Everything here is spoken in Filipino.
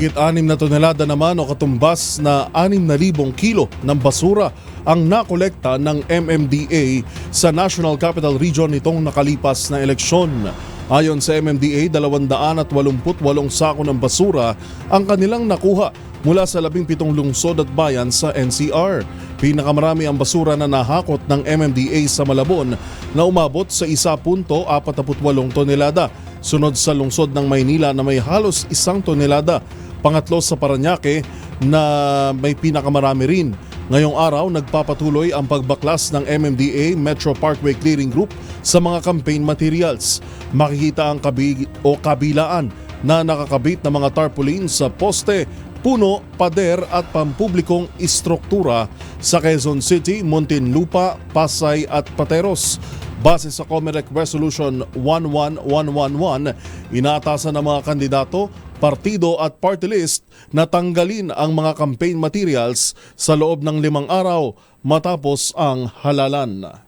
Mahigit 6 na tonelada naman o katumbas na 6,000 kilo ng basura ang nakolekta ng MMDA sa National Capital Region nitong nakalipas na eleksyon. Ayon sa MMDA, 288 sako ng basura ang kanilang nakuha mula sa 17 lungsod at bayan sa NCR. Pinakamarami ang basura na nahakot ng MMDA sa Malabon na umabot sa 1.48 tonelada. Sunod sa lungsod ng Maynila na may halos 1 tonelada. Pangatlo sa Parañaque na may pinakamarami rin. Ngayong araw, nagpapatuloy ang pagbaklas ng MMDA Metro Parkway Clearing Group sa mga campaign materials. Makikita ang kabilaan na nakakabit na mga tarpaulin sa poste, puno, pader at pampublikong istruktura sa Quezon City, Muntinlupa, Pasay at Pateros. Base sa COMELEC Resolution 11111, inaatasan ng mga kandidato, partido at party list na tanggalin ang mga campaign materials sa loob ng 5 araw matapos ang halalan.